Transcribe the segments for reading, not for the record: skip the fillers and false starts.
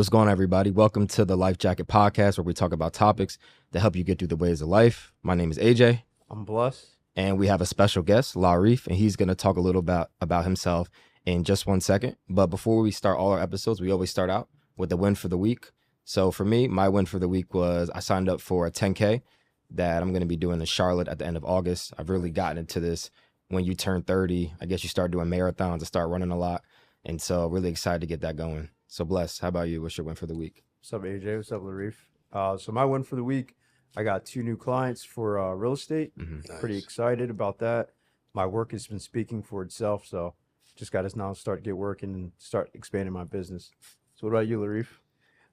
What's going on, everybody? Welcome to the Life Jacket Podcast, where we talk about topics that help you get through the ways of life. My name is AJ. I'm Bless. And we have a special guest, Larif, and he's going to talk a little about himself in just 1 second. But before we start all our episodes, we always start out with the win for the week. So for me, my win for the week was I signed up for a 10K that I'm going to be doing in Charlotte at the end of August. I've really gotten into this. When you turn 30, I guess you start doing marathons and start running a lot. And so really excited to get that going. So Bless, how about you? What's your win for the week? What's up, AJ? What's up, Larif? So my win for the week, I got 2 new clients for real estate. Nice. Pretty excited about that. My work has been speaking for itself, so just got to now start to get working and start expanding my business. So what about you, Larif?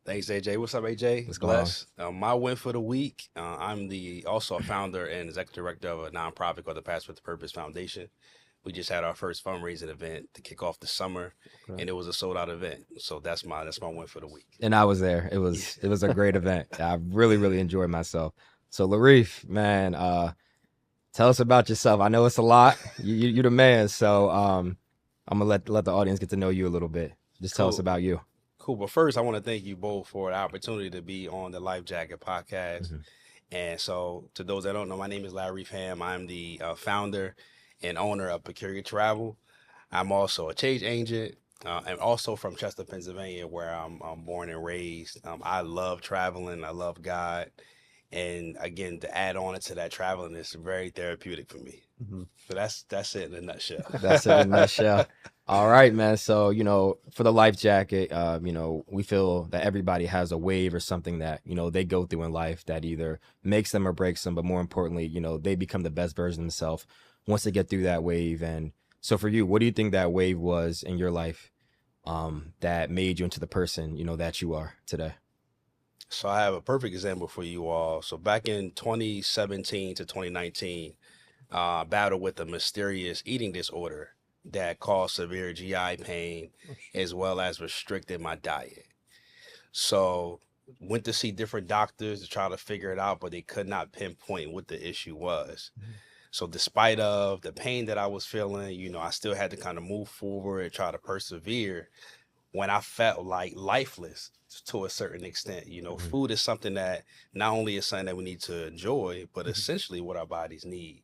Thanks, AJ. What's up, AJ? What's going on? My win for the week, I'm also a founder and executive director of a nonprofit called the Pass with Purpose Foundation. We just had our first fundraising event to kick off the summer, and it was a sold-out event. So that's my win for the week. And I was there. It was a great event. I really enjoyed myself. So Larif, man, tell us about yourself. I know it's a lot. You're the man. So I'm gonna let the audience get to know you a little bit. Just tell us about you. Cool. But first, I want to thank you both for the opportunity to be on the Life Jacket podcast. And so, to those that don't know, my name is Larif. I'm the founder and owner of Peculiar Travel. I'm also a change agent, and also from Chester, Pennsylvania, where I'm born and raised. I love traveling. I love God. And again, to add on to that, traveling is very therapeutic for me. So that's it in a nutshell. That's it in a nutshell. All right, man. So, for the Life Jacket, we feel that everybody has a wave or something that, they go through in life that either makes them or breaks them. But more importantly, they become the best version of themselves once they get through that wave. And so for you, what do you think that wave was in your life that made you into the person, that you are today? So I have a perfect example for you all. So back in 2017 to 2019, I battled with a mysterious eating disorder that caused severe GI pain as well as restricted my diet. So went to see different doctors to try to figure it out, but they could not pinpoint what the issue was. So despite of the pain that I was feeling, I still had to kind of move forward and try to persevere when I felt like lifeless to a certain extent. Food is something that not only is something that we need to enjoy, but essentially what our bodies need.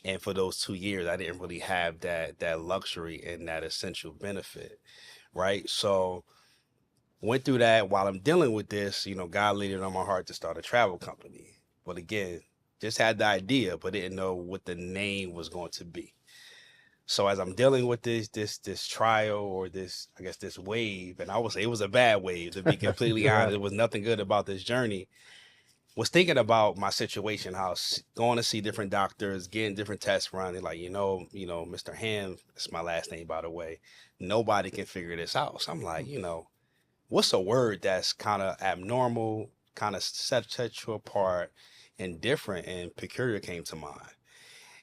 And for those 2 years, I didn't really have that luxury and that essential benefit, right? So went through that. While I'm dealing with this, God laid it on my heart to start a travel company. But again, just had the idea, but didn't know what the name was going to be. So as I'm dealing with this trial or this wave, and I would say it was a bad wave, to be completely honest. There was nothing good about this journey. Was thinking about my situation, how going to see different doctors, getting different tests run. They're like, Mr. Ham, that's my last name, by the way. Nobody can figure this out. So I'm like, what's a word that's kind of abnormal, kind of set you apart and different? And peculiar came to mind.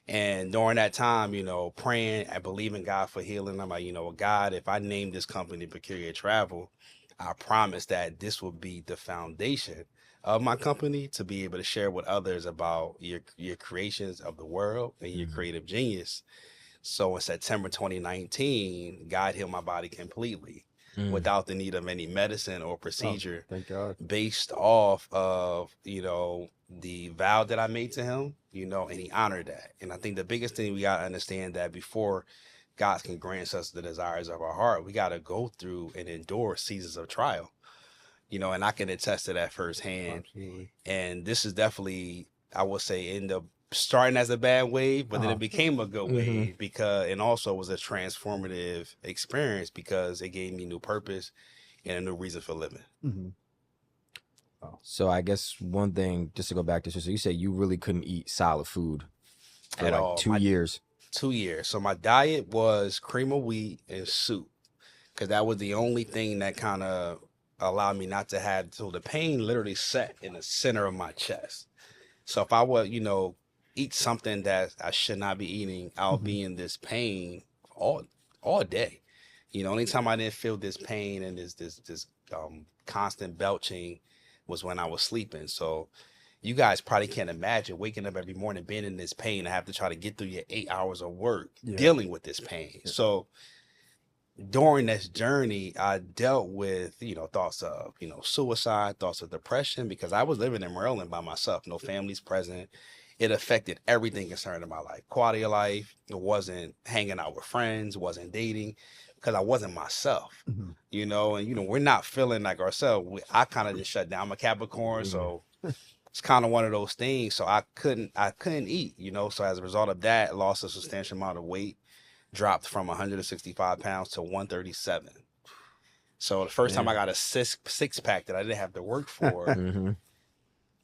And during that time, praying, I believe in God for healing. I'm like, God, if I name this company Peculiar Travel, I promise that this will be the foundation of my company to be able to share with others about your creations of the world and your creative genius. So in September 2019, God healed my body completely without the need of any medicine or procedure. Thank God. Based off of, the vow that I made to him, and he honored that. And I think the biggest thing we got to understand that before God can grant us the desires of our heart, we got to go through and endure seasons of trial, and I can attest to that firsthand. Absolutely. And this is definitely, I would say, end up starting as a bad wave, but then it became a good wave and also was a transformative experience because it gave me new purpose and a new reason for living. So I guess one thing, just to go back to this, so you said you really couldn't eat solid food for At like all. 2 years. 2 years. So my diet was cream of wheat and soup because that was the only thing that kind of allowed me not to have, so the pain literally set in the center of my chest. So if I would, eat something that I should not be eating, I'll be in this pain all day. Anytime I didn't feel this pain and this constant belching was when I was sleeping. So you guys probably can't imagine waking up every morning being in this pain and have to try to get through your 8 hours of work dealing with this pain. So during this journey, I dealt with, thoughts of, suicide, thoughts of depression, because I was living in Maryland by myself, no families present. It affected everything concerning my life, quality of life. It wasn't hanging out with friends, wasn't dating, because I wasn't myself, Mhm. and, we're not feeling like ourselves. I kind of just shut down. I'm a Capricorn, Yeah. so it's kind of one of those things. So I couldn't eat, So as a result of that, lost a substantial amount of weight, dropped from 165 pounds to 137. So the first time I Man. got a six pack that I didn't have to work for, Mm-hmm.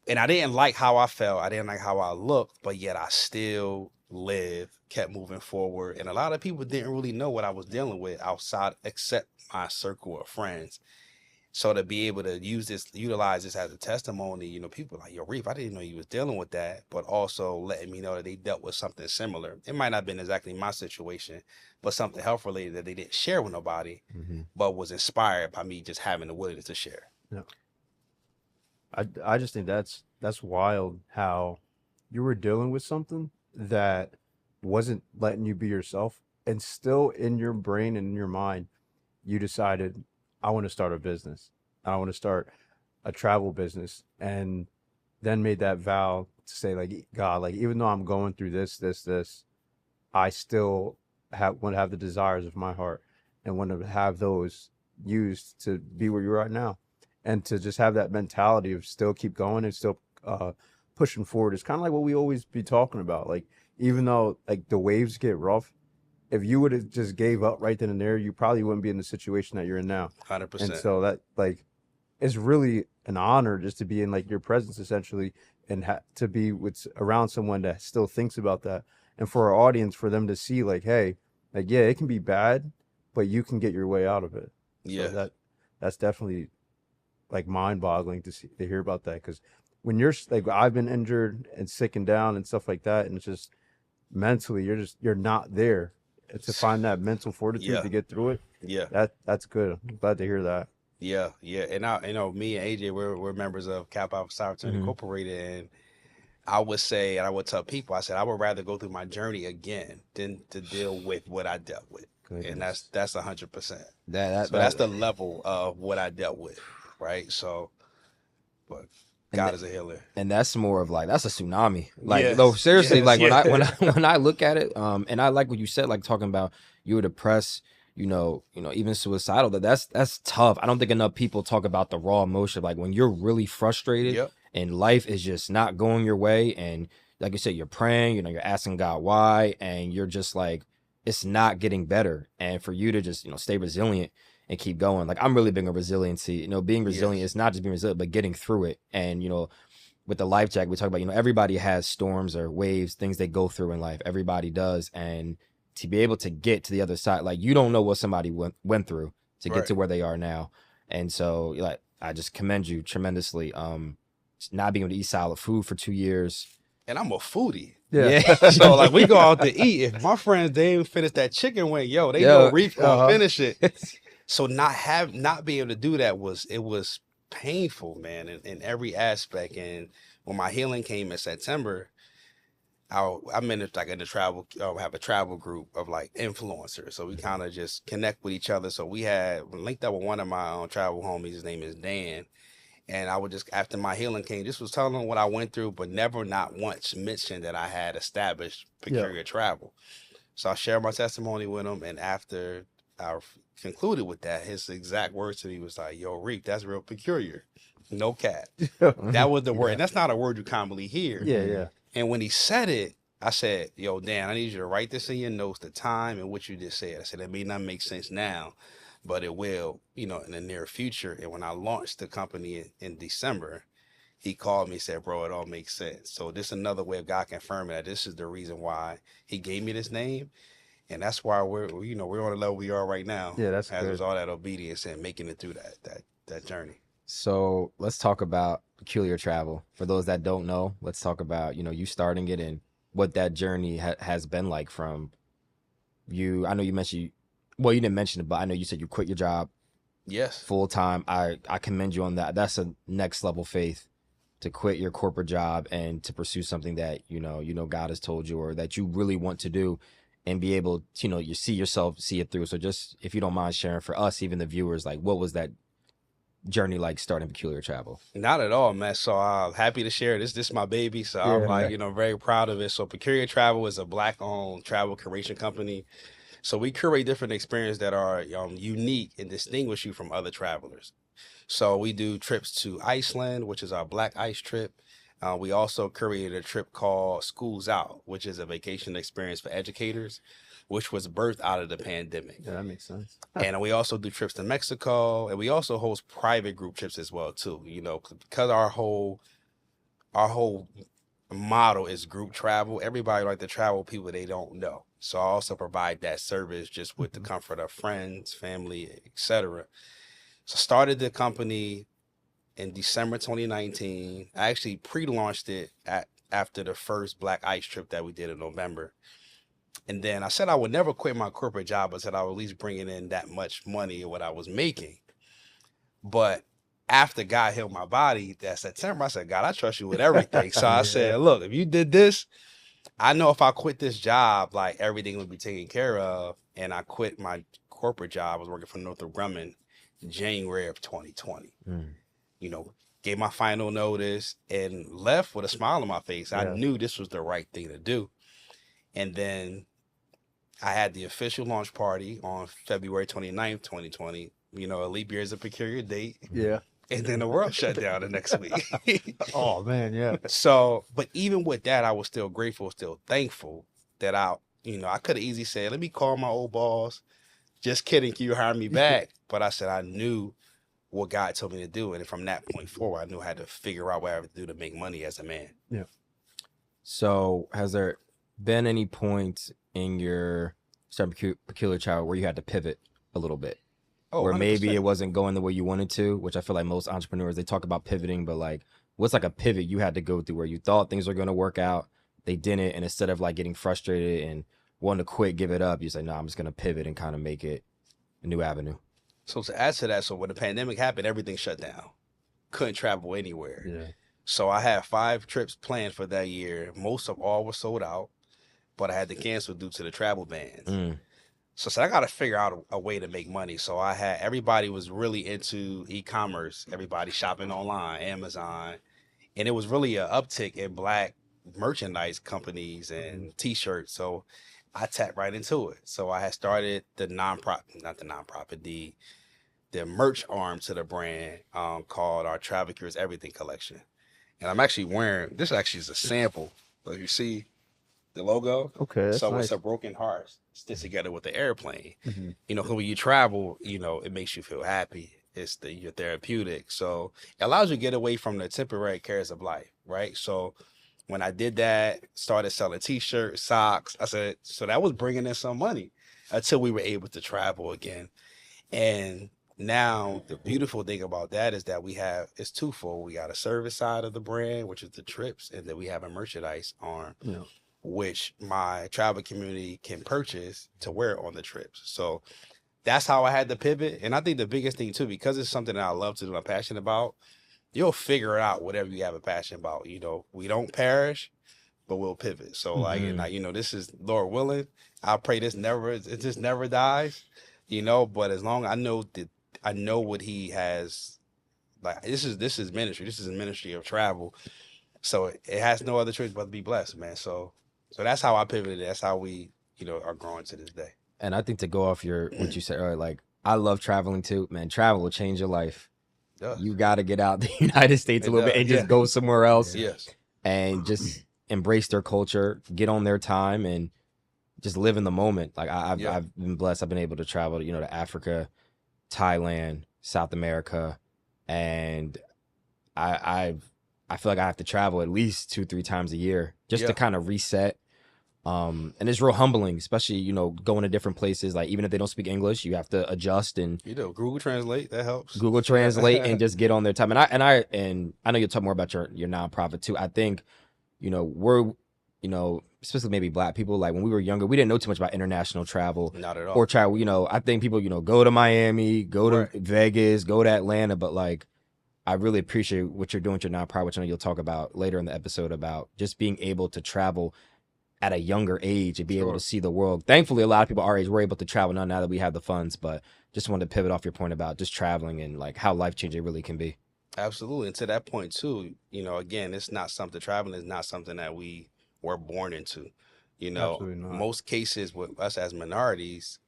and I didn't like how I felt, I didn't like how I looked, but yet I still lived, kept moving forward. And a lot of people didn't really know what I was dealing with outside, except my circle of friends. So to be able to utilize this as a testimony, people like, yo, Reef, I didn't know you was dealing with that, but also letting me know that they dealt with something similar. It might not have been exactly my situation, but something health related that they didn't share with nobody, Mm-hmm. but was inspired by me just having the willingness to share. Yeah. I just think that's wild how you were dealing with something that wasn't letting you be yourself, and still in your brain and in your mind you decided, I want to start a business. I want to start a travel business, and then made that vow to say, like, God, like, even though I'm going through this, I still want to have the desires of my heart and want to have those used to be where you are now, and to just have that mentality of still keep going and still pushing forward. It's kind of like what we always be talking about. Like, even though like the waves get rough, if you would have just gave up right then and there, you probably wouldn't be in the situation that you're in now. And 100%. so that, like, it's really an honor just to be in like your presence essentially, and to be with around someone that still thinks about that, and for our audience, for them to see like, hey, like, yeah, it can be bad, but you can get your way out of it. Yeah. So that's definitely like mind boggling to see, to hear about that, because when you're like, I've been injured and sick and down and stuff like that, and it's just mentally you're not there. To find that mental fortitude Yeah. to get through it, Yeah. that's good. I'm glad to hear that. Yeah. Yeah. And me and AJ, we're members of Kappa Alpha Psi Fraternity Mhm. Incorporated. And I would say, and I would tell people, I said, I would rather go through my journey again than to deal with what I dealt with. Goodness. And that's 100%. That So that's the level of what I dealt with. Right. So, but God is a healer. and that's more of like, that's a tsunami. Like, Yes, no, seriously, yes, like yeah. when I look at it, and I like what you said, like talking about you were depressed, even suicidal, that's tough. I don't think enough people talk about the raw emotion, like when you're really frustrated Yep. and life is just not going your way, and like you said, you're praying, you're asking God why, and you're just like, it's not getting better. And for you to just, stay resilient and keep going. Like, I'm really big on resiliency. Being resilient Yes. is not just being resilient, but getting through it. And, with the life jacket, we talk about, everybody has storms or waves, things they go through in life. Everybody does. And to be able to get to the other side, like, you don't know what somebody went through to get Right. to where they are now. And so, like, I just commend you tremendously. Not being able to eat solid food for 2 years. And I'm a foodie. Yeah. So like we go out to eat. If my friends they ain't finish that chicken wing, they know Reef gonna finish it. So not being able to do that was painful, man, in every aspect. And when my healing came in September, I'm in the travel, have a travel group of like influencers. So we kind of just connect with each other. So we linked up with one of my travel homies. His name is Dan. And I would just, after my healing came, just was telling them what I went through, but never not once mentioned that I had established Peculiar Travel. So I shared my testimony with him. And after I concluded with that, his exact words to me was like, yo, Reek, that's real peculiar. No cat. That was the word. And that's not a word you commonly hear. Yeah. And when he said it, I said, yo, Dan, I need you to write this in your notes, the time and what you just said. I said, it may not make sense now, but it will, in the near future. And when I launched the company in December, he called me and said, bro, it all makes sense. So this is another way of God confirming that this is the reason why he gave me this name. And that's why we're on the level we are right now. Yeah, that's as good. a result of that obedience and making it through that journey. So let's talk about Peculiar Travel. For those that don't know, let's talk about, you starting it and what that journey has been like from you. I know you mentioned, well, you didn't mention it, but I know you said you quit your job. Yes. Full time. I commend you on that. That's a next level faith, to quit your corporate job and to pursue something that, God has told you or that you really want to do. and be able to, you see yourself, see it through. So just, if you don't mind sharing for us, even the viewers, like, what was that journey like starting Peculiar Travel? Not at all, man. So I'm happy to share this. This is my baby. So I'm Yeah. like, very proud of it. So Peculiar Travel is a Black-owned travel curation company. So we curate different experiences that are unique and distinguish you from other travelers. So we do trips to Iceland, which is our Black Ice trip. We also curated a trip called Schools Out, which is a vacation experience for educators, which was birthed out of the pandemic. Yeah, that makes sense. And we also do trips to Mexico, and we also host private group trips as well too. Because our whole model is group travel. Everybody like to travel people they don't know. So I also provide that service just with the comfort of friends, family, etc. So started the company in December 2019. I actually pre-launched it after the first Black Ice trip that we did in November. And then I said I would never quit my corporate job. I said I would at least bring in that much money of what I was making. But after God healed my body that September, I said, God, I trust you with everything. So I said, look, if you did this, I know if I quit this job, like everything would be taken care of. And I quit my corporate job. I was working for Northrop Grumman in January of 2020. Gave my final notice and left with a smile on my face. I knew this was the right thing to do. And then I had the official launch party on February 29th, 2020. A leap year is a peculiar date. Yeah. And then the world shut down the next week. Oh man, yeah. So, but even with that, I was still grateful, still thankful that I could have easily said, let me call my old boss. Just kidding, can you hire me back? But I said I knew what God told me to do. And from that point forward, I knew I had to figure out what I had to do to make money as a man. Yeah. So has there been any point in your starting Peculiar Travel where you had to pivot a little bit? Where 100%. maybe it wasn't going the way you wanted to, which I feel like most entrepreneurs, they talk about pivoting, but like, what's like a pivot you had to go through where you thought things were going to work out, they didn't, and instead of like getting frustrated and wanting to quit, give it up, you say, no, I'm just going to pivot and kind of make it a new avenue. So to add to that, so when the pandemic happened, everything shut down. Couldn't travel anywhere. Yeah. So I had 5 trips planned for that year. Most of all were sold out, but I had to cancel due to the travel bans. So I said, I got to figure out a way to make money. So everybody was really into e-commerce, everybody shopping online, Amazon. And it was really an uptick in Black merchandise companies and t-shirts. So I tapped right into it. So I had started the merch arm to the brand called our Travel Cures Everything collection. And I'm actually wearing, this actually is a sample. But you see the logo? Okay. That's So nice. it's a broken heart stitched together with the airplane. When you travel, it makes you feel happy. It's your therapeutic. So it allows you to get away from the temporary cares of life, right? So when I did that, started selling t-shirts, socks, I said, so that was bringing in some money until we were able to travel again. And now the beautiful thing about that is that it's twofold. We got a service side of the brand, which is the trips, and then we have a merchandise arm, which my travel community can purchase to wear on the trips. So that's how I had to pivot. And I think the biggest thing too, because it's something that I love to do, I'm passionate about, you'll figure out whatever you have a passion about. We don't perish, but we'll pivot. So this is Lord willing. I pray it just never dies, but as long as I know what he has, like, this is ministry. This is a ministry of travel. So it has no other choice but to be blessed, man. So that's how I pivoted. That's how we, are growing to this day. And I think to go off what you said earlier, like, I love traveling too, man. Travel will change your life. You got to get out the United States a little bit and just go somewhere else. Yes. And just embrace their culture, get on their time, and just live in the moment. Like I've been blessed. I've been able to travel to, to Africa, Thailand, South America, and I feel like I have to travel at least 2-3 times a year just to kind of reset. And it's real humbling, especially, going to different places. Like, even if they don't speak English, you have to adjust and Google Translate, that helps. Google Translate and just get on their time. And I know you'll talk more about your nonprofit too. I think, we're, especially maybe Black people, like when we were younger, we didn't know too much about international travel. Not at all. Or travel. I think people, go to Miami, go to Vegas, go to Atlanta, but like, I really appreciate what you're doing with your nonprofit, which I know you'll talk about later in the episode, about just being able to travel at a younger age and be able Sure. to see the world. Thankfully, a lot of people our age were able to travel now that we have the funds. But just wanted to pivot off your point about just traveling and like how life changing it really can be. Absolutely. And to that point too, again, it's not something traveling is not something that we were born into. Absolutely not. Most cases with us as minorities,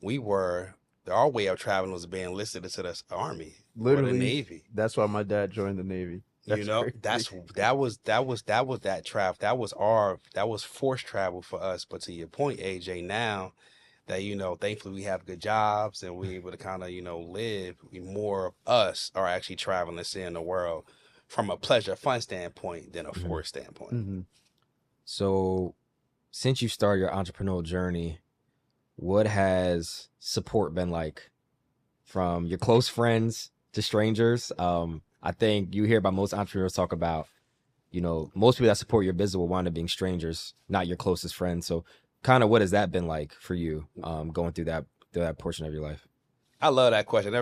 we were our way of traveling was being enlisted into the army or the Literally, Navy. that's why my dad joined the Navy. That's crazy. That was that travel. That was forced travel for us. But to your point, AJ, now that thankfully we have good jobs and we're able to kind of live, more of us are actually traveling and seeing the world from a pleasure fun standpoint than a force standpoint. Mhm. So, since you started your entrepreneurial journey, what has support been like from your close friends to strangers? I think you hear about most entrepreneurs talk about, most people that support your business will wind up being strangers, not your closest friends. So, kind of what has that been like for you, going through that portion of your life? I love that question.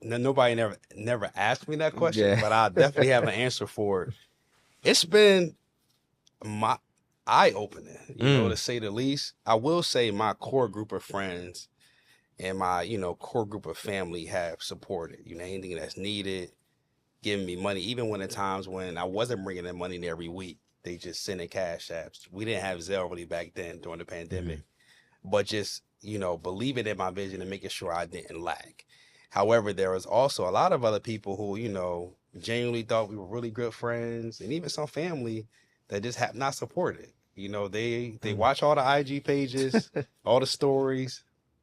Nobody never asked me that question, Yeah. but I definitely have an answer for it. It's been my eye opening, to say the least. I will say my core group of friends and my, core group of family have supported, anything that's needed, giving me money, even when at times when I wasn't bringing them money in every week, they just sending cash apps. We didn't have Zelle really back then during the pandemic, but just, believing in my vision and making sure I didn't lack. However, there was also a lot of other people who, genuinely thought we were really good friends, and even some family that just have not supported. They watch all the IG pages, all the stories,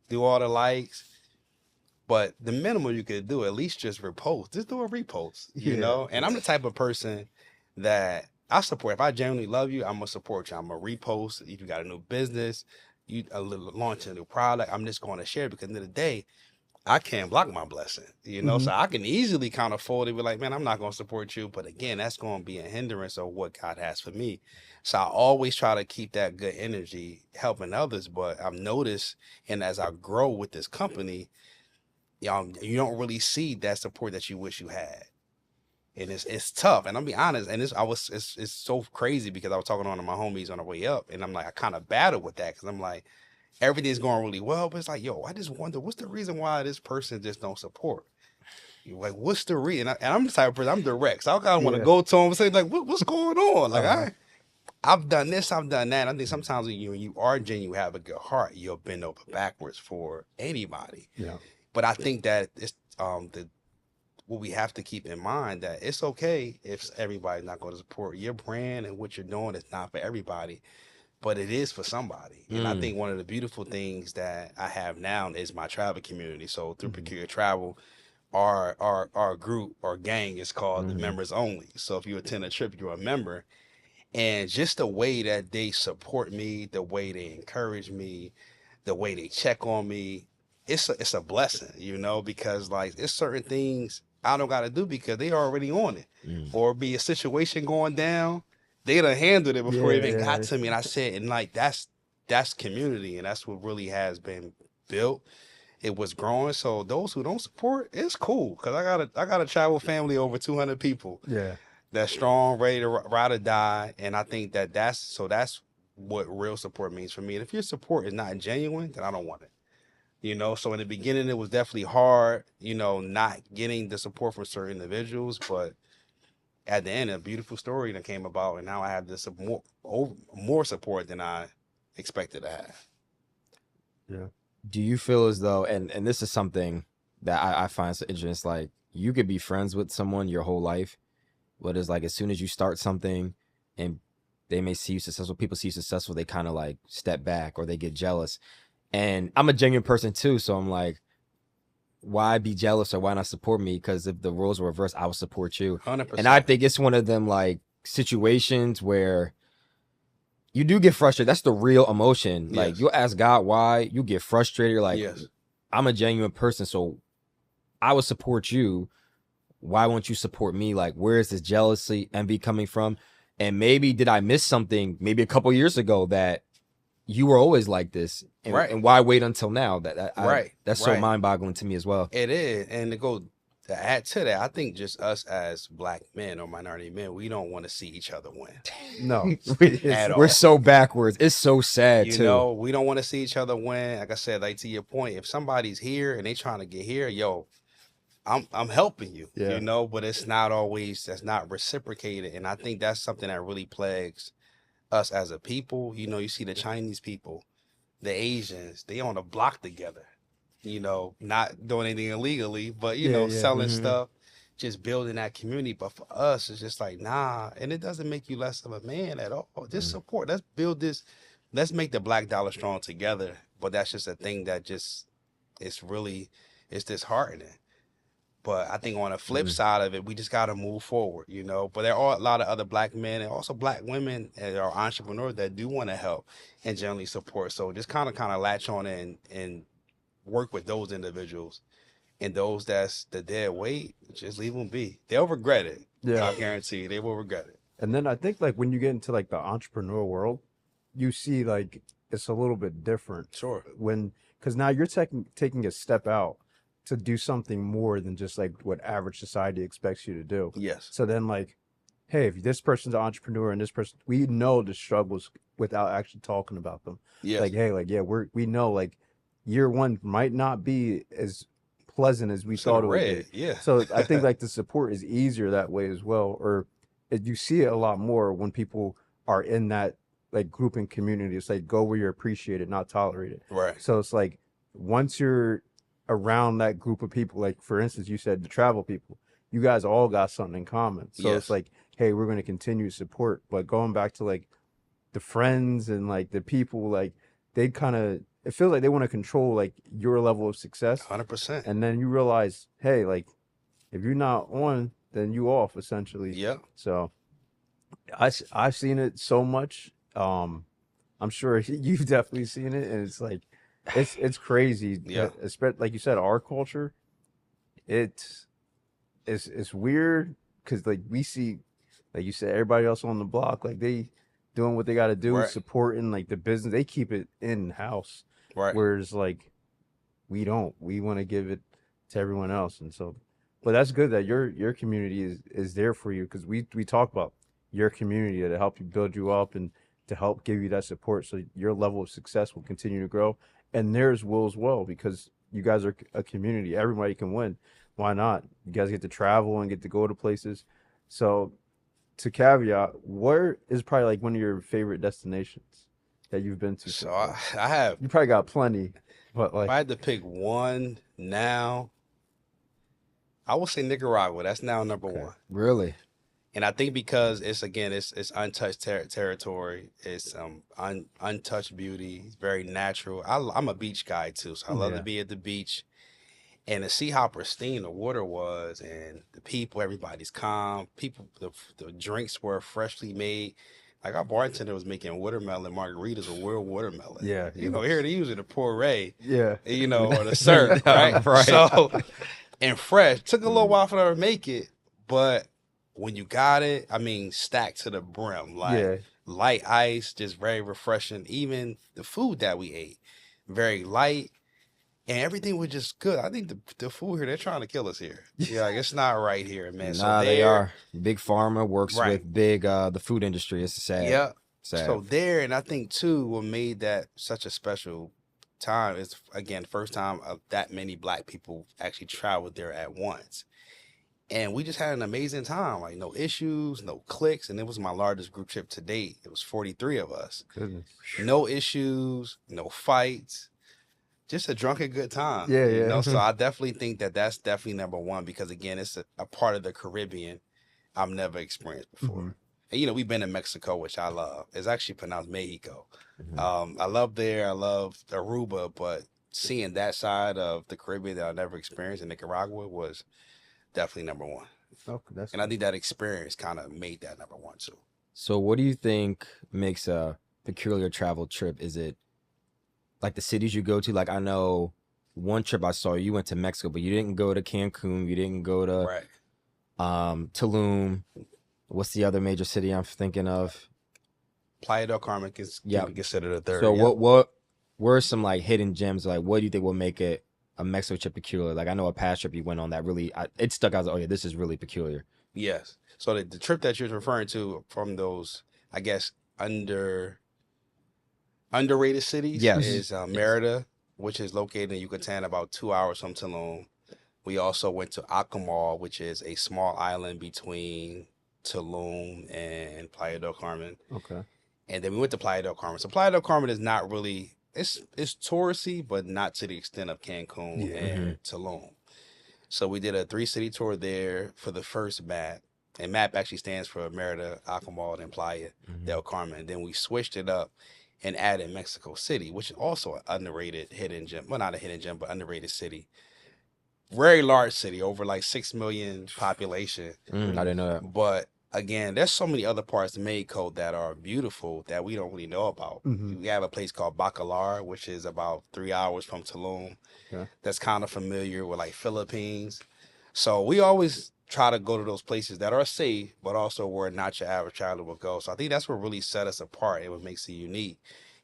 do all the likes, but the minimum you could do, at least just repost. Just do a repost, And I'm the type of person that I support. If I genuinely love you, I'm gonna support you. I'm gonna repost. If you got a new business, you launch a new product, I'm just going to share it because at the end of the day, I can't block my blessing, so I can easily kind of fold it, be like, man, I'm not going to support you. But again, that's going to be a hindrance of what God has for me. So I always try to keep that good energy helping others. But I've noticed, and as I grow with this company, you don't really see that support that you wish you had. And it's tough. And I'll be honest. And it's so crazy because I was talking to one of my homies on the way up, and I'm like, I kind of battle with that because I'm like, everything's going really well, but it's like, yo, I just wonder what's the reason why this person just don't support. You're like, what's the reason? And I'm the type of person, I'm direct, so I kind of want to go to him and say, like, what's going on? Like, I've done this, I've done that. I think sometimes when you are genuine, you have a good heart, you'll bend over backwards for anybody. Yeah. But I think that it's what we have to keep in mind that it's okay if everybody's not going to support your brand and what you're doing. It's not for everybody, but it is for somebody. And I think one of the beautiful things that I have now is my travel community. So through Peculiar Travel, our group or gang is called the Members Only. So if you attend a trip, you're a member. And just the way that they support me, the way they encourage me, the way they check on me, it's a blessing, because like it's certain things I don't got to do because they already on it. Or be a situation going down, they done handled it before it even got to me. And I said, and like that's community, and that's what really has been built. It was growing. So those who don't support, it's cool because I got a travel family over 200 people. Yeah. That's strong, ready to ride or die. And I think that's what real support means for me. And if your support is not genuine, then I don't want it. So in the beginning, it was definitely hard, not getting the support from certain individuals, but at the end, a beautiful story that came about, and now I have this more support than I expected to have. Yeah. Do you feel as though, and this is something that I find so interesting, it's like you could be friends with someone your whole life, but it's like as soon as you start something and they may see you successful, people see you successful, they kind of like step back or they get jealous. And I'm a genuine person too, so I'm like, why be jealous or why not support me? Because if the roles were reversed, I would support you. 100%. And I think it's one of them like situations where you do get frustrated. That's the real emotion. Like Yes. you'll ask God why, you get frustrated. You're like, Yes. I'm a genuine person, so I would support you. Why won't you support me? Like, where is this jealousy, envy coming from? And maybe did I miss something maybe a couple years ago that you were always like this? And why wait until now? That's so mind-boggling to me as well. It is. And to go To add to that, I think just us as black men or minority men, we don't want to see each other win No, at We're all. so backwards. It's so sad You too. know, we don't want to see each other win. Like I said, like to your point, if somebody's here and they trying to get here, yo, I'm helping you, Yeah. you know, but it's not always, that's not reciprocated. And I think that's something that really plagues us as a people. You know, you see the Chinese people, the Asians, they on a block together, you know, not doing anything illegally, but you Yeah, know, yeah. selling Mhm. stuff, just building that community. But for us, it's just like, nah, and it doesn't make you less of a man at all. Just support. Let's build this, let's make the black dollar strong together. But that's just a thing that just, it's really, it's disheartening. But I think on the flip Mhm. side of it, we just got to move forward, you know. But there are a lot of other black men and also black women that are entrepreneurs that do want to help and generally support. So just kind of latch on and work with those individuals, and those that's the dead weight, just leave them be. They'll regret it. Yeah. I guarantee you, they will regret it. And then I think like when you get into like the entrepreneur world, you see like it's a little bit different Sure. when because now you're taking a step out to do something more than just like what average society expects you to do. Yes. So then like, hey, if this person's an entrepreneur and this person, we know the struggles without actually talking about them. Yes. Like, hey, like yeah, we know like year one might not be as pleasant as we It's in thought it would red. be. Yeah. So I think like the support is easier that way as well, or you see it a lot more when people are in that like group and community. It's like go where you're appreciated, not tolerated. Right. So it's like once you're around that group of people, like for instance, you said the travel people, you guys all got something in common. So Yes. it's like, hey, we're going to continue to support. But going back to like the friends and like the people, like they kind of, it feels like they want to control like your level of success. 100%. And then you realize, hey, like if you're not on, then you off essentially. Yeah. So I've seen it so much. I'm sure you've definitely seen it, and it's like it's crazy. Yeah. Especially like you said, our culture, it's weird because like we see, like you said, everybody else on the block, like they doing what they got to do, Right. supporting like the business. They keep it in house, Right. whereas like we don't. We want to give it to everyone else, and so. But that's good that your community is there for you because we talk about your community to help you build you up and to help give you that support so your level of success will continue to grow and theirs will as well because you guys are a community. Everybody can win. Why not? You guys get to travel and get to go to places. So to caveat, where is probably like one of your favorite destinations that you've been to? So So I far? have, You probably got plenty, but if like I had to pick one now, I would say Nicaragua. That's now number Okay. one. Really? And I think because it's again, it's untouched territory. It's untouched beauty. It's very natural. I'm a beach guy too, so I love Yeah. to be at the beach and to see how pristine the water was and the people. Everybody's calm. People, the drinks were freshly made. Like our bartender was making watermelon margaritas with real watermelon. Yeah, You know, here they use it a puree, yeah. you know, or the syrup, right? Right. So, and fresh. Took a little Mm. while for them to make it, but when you got it, I mean, stacked to the brim, like Yeah. light ice, just very refreshing. Even the food that we ate, very light, and everything was just good. I think the food here, they're trying to kill us here. Yeah, like it's not right here, man. So Nah, they there, are. Big pharma works Right. with big the food industry. It's sad. yeah. Sad. So there, and I think too, what made that such a special time is again, first time of that many black people actually traveled there at once. And we just had an amazing time, like no issues, no cliques, and it was my largest group trip to date. It was 43 of us. Goodness. No issues, no fights, just a drunken good time. Yeah, You yeah. know, so I definitely think that that's definitely number one because again, it's a part of the Caribbean I've never experienced before. Mhm. And you know, we've been to Mexico, which I love. It's actually pronounced Mexico. Mhm. I love there. I love Aruba, but seeing that side of the Caribbean that I never experienced in Nicaragua was definitely number one. Okay, that's And I think that experience kind of made that number one too. So what do you think makes a peculiar travel trip? Is it like the cities you go to? Like I know one trip I saw, you went to Mexico, but you didn't go to Cancun, you didn't go to Right. Tulum. What's the other major city I'm thinking of? Playa del Carmen can Yeah. be considered a third. So yeah. what were some like hidden gems? Like what do you think will make it a Mexico trip peculiar? Like I know a past trip you went on that really it stuck out. Oh yeah, this is really peculiar. Yes. So the trip that you're referring to from those, I guess, underrated cities Yes. is Merida, which is located in Yucatan, about 2 hours from Tulum. We also went to Acamal, which is a small island between Tulum and Playa del Carmen. Okay. And then we went to Playa del Carmen. So Playa del Carmen is not really it's touristy, but not to the extent of Cancun Yeah. and Tulum. So we did a 3-city tour there for the first map. And MAP actually stands for Merida, Acamal, and Playa del Carmen. Then we switched it up and added Mexico City, which is also an underrated hidden gem. Well, not a hidden gem, but underrated city. Very large city, over like 6 million population. I didn't know that. But again, there's so many other parts of Mexico that are beautiful that we don't really know about. Mhm. We have a place called Bacalar, which is about 3 hours from Tulum. Okay. That's kind of familiar with like Philippines. So we always try to go to those places that are safe, but also where not your average traveler would go. So I think that's what really set us apart and what makes it unique.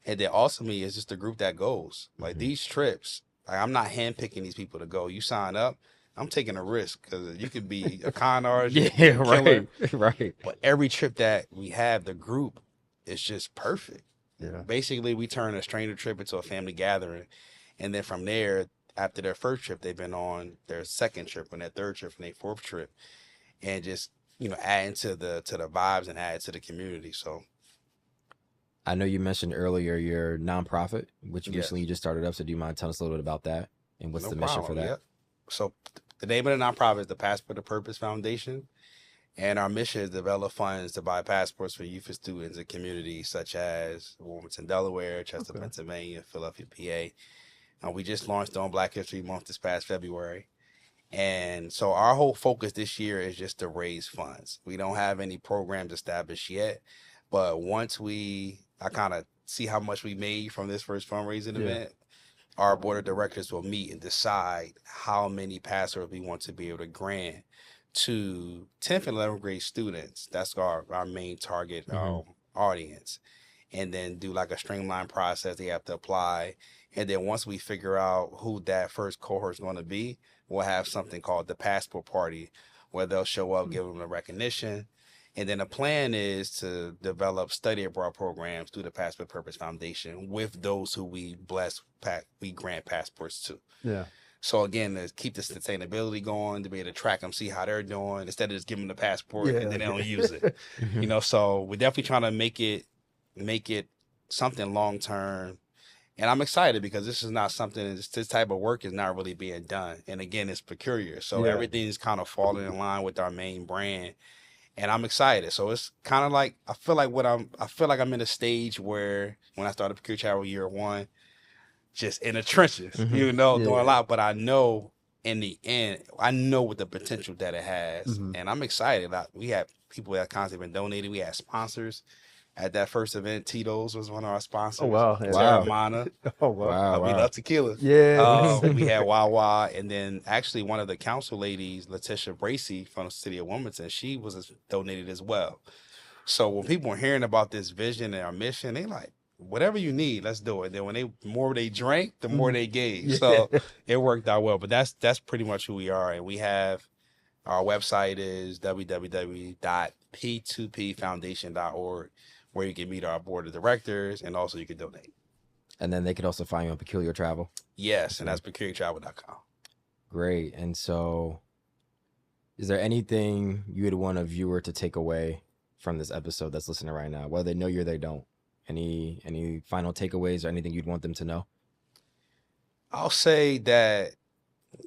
And then ultimately, it's just the group that goes. Like these trips, like I'm not handpicking these people to go. You sign up, I'm taking a risk because you could be a con artist, you could be Yeah, a killer. right, right. But every trip that we have, the group is just perfect. Yeah. Basically, we turn a stranger trip into a family gathering. And then from there, after their first trip, they've been on their second trip and their third trip and their fourth trip. And just, adding to the vibes and add to the community. So I know you mentioned earlier your nonprofit, which Yes. recently you just started up. So do you mind telling us a little bit about that and what's no the mission for problem. that? Yep. So the name of the nonprofit is the Passport to Purpose Foundation. And our mission is to develop funds to buy passports for youth and students in communities such as Wilmington, Delaware, Chester, Okay. Pennsylvania, Philadelphia, PA. We just launched on Black History Month this past February. And so our whole focus this year is just to raise funds. We don't have any programs established yet, but once I kind of see how much we made from this first fundraising Yeah. event, our board of directors will meet and decide how many passports we want to be able to grant to 10th and 11th grade students. That's our main target audience. And then do like a streamlined process. They have to apply. And then once we figure out who that first cohort is going to be, we'll have something called the passport party where they'll show up, give them the recognition. And then the plan is to develop study abroad programs through the Passport Purpose Foundation with those who we grant passports to. Yeah. So again, to keep the sustainability going, to be able to track them, see how they're doing, instead of just giving them the passport and then they don't use it. So we're definitely trying to make it something long term. And I'm excited because this is not something, this type of work is not really being done. And again, it's peculiar. So Yeah. everything's kind of falling in line with our main brand. And I'm excited. So it's kind of like, I feel like I'm in a stage where when I started Peculiar Travel year one, just in the trenches, doing a lot. But I know in the end, I know what the potential that it has. And I'm excited. We had people that constantly been donating. We had sponsors. At that first event, Tito's was one of our sponsors. Oh, wow. Yeah. Terramana. Oh, wow. We love tequila. Yeah. We had Wawa, and then actually one of the council ladies, Letitia Bracy from the city of Wilmington, she was donated as well. So when people are hearing about this vision and our mission, they like, whatever you need, let's do it. Then when the more they drank, the more they gave. Yeah. So it worked out well. But that's pretty much who we are. And we have our website is www.p2pfoundation.org, where you can meet our board of directors and also you can donate. And then they could also find you on Peculiar Travel. Yes, and that's peculiartravel.com. Great. And so is there anything you would want a viewer to take away from this episode that's listening right now, whether they know you or they don't? Any final takeaways or anything you'd want them to know? I'll say that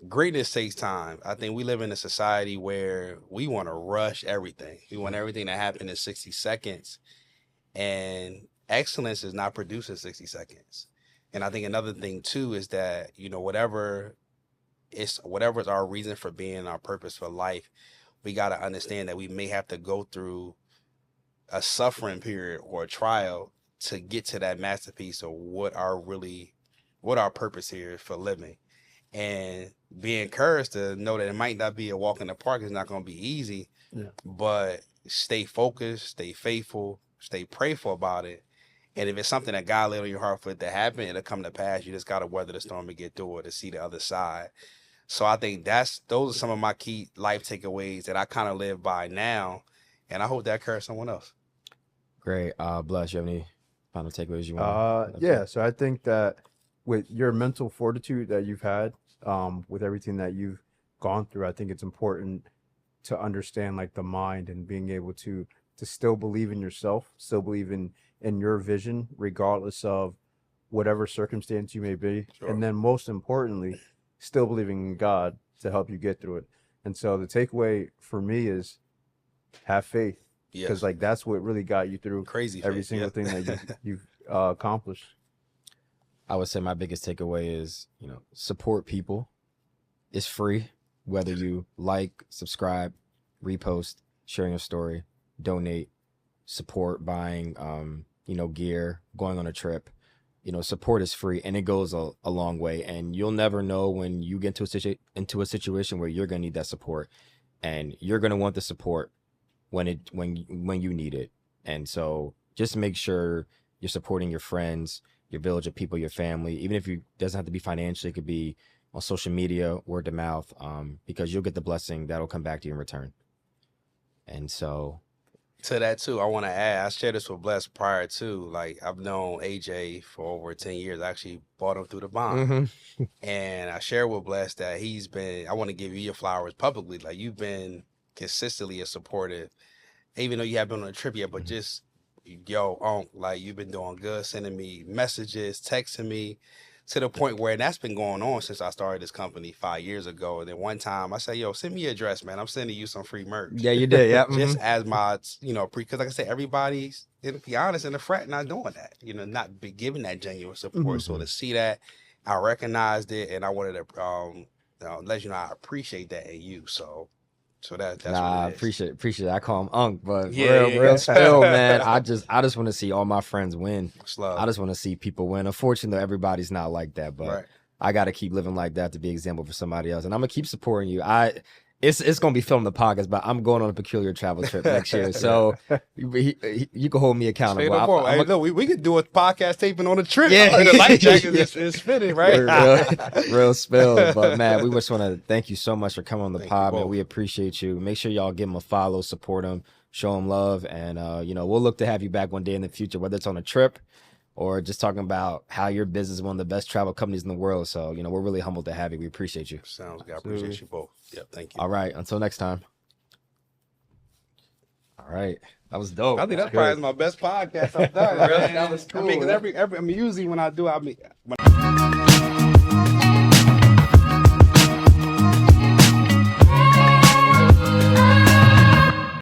greatness takes time. I think we live in a society where we want to rush everything. We want everything to happen in 60 seconds. And excellence is not produced in 60 seconds. And I think another thing too is that, whatever is our reason for being, our purpose for life, we got to understand that we may have to go through a suffering period or a trial to get to that masterpiece of what our purpose here is for living. And be encouraged to know that it might not be a walk in the park. It's not going to be easy, but stay focused, stay faithful, stay prayerful about it, And if it's something that God laid on your heart for it to happen, it'll come to pass. You just got to weather the storm and get through it to see the other side. So I think those are some of my key life takeaways that I kind of live by now. And I hope that occurs someone else. Great. Bless, you have any final takeaways you want? Yeah. So I think that with your mental fortitude that you've had, with everything that you've gone through, I think it's important to understand like the mind and being able to still believe in yourself, still believe in your vision, regardless of whatever circumstance you may be. Sure. And then most importantly, still believing in God to help you get through it. And so the takeaway for me is have faith. Because Yes. like that's what really got you through Crazy every faith, single yeah. thing that you've accomplished. I would say my biggest takeaway is, support people. It's free, whether you like, subscribe, repost, sharing a story, donate, support buying, gear, going on a trip. Support is free and it goes a long way. And you'll never know when you get into a situation where you're gonna need that support, and you're gonna want the support when you need it. And so just make sure you're supporting your friends, your village of people, your family, even if you doesn't have to be financially, it could be on social media, word of mouth, because you'll get the blessing that'll come back to you in return. And so To that too, I want to add, I shared this with Bless prior to, like, I've known AJ for over 10 years. I actually bought him through the bond. And I shared with Bless that I want to give you your flowers publicly. Like, you've been consistently as supportive, even though you haven't been on a trip yet, but just, like, you've been doing good, sending me messages, texting me, to the point where that's been going on since I started this company 5 years ago. And then one time I said, send me your address, man. I'm sending you some free merch. yeah, you did. Yeah. Just as my, because like I said, everybody's, to be honest, in the frat not doing that, not be giving that genuine support. So to see that, I recognized it, and I wanted to let you know I appreciate that in you. So that's Nah, what it is. appreciate it. I call him Unc, but Yeah, real spill, man. I just want to see all my friends win. Slow. I just want to see people win. Unfortunately, everybody's not like that, but Right. I got to keep living like that to be an example for somebody else, and I'm gonna keep supporting you. It's gonna be filming the podcast, but I'm going on a peculiar travel trip next year, so you can hold me accountable. Hey, look, we could do a podcast taping on a trip. Yeah. The life jacket is fitting, right? real spill. But man, we just want to thank you so much for coming on the Thank pod, you man. both. We appreciate you. Make sure y'all give him a follow, support him, show him love, and we'll look to have you back one day in the future, whether it's on a trip or just talking about how your business is one of the best travel companies in the world. So we're really humbled to have you. We appreciate you. Sounds good. I appreciate you both. Yep, thank you. All right, until next time. All right, that was dope. I think that's probably my best podcast I've done. Really? That was cool. Because usually when I do, when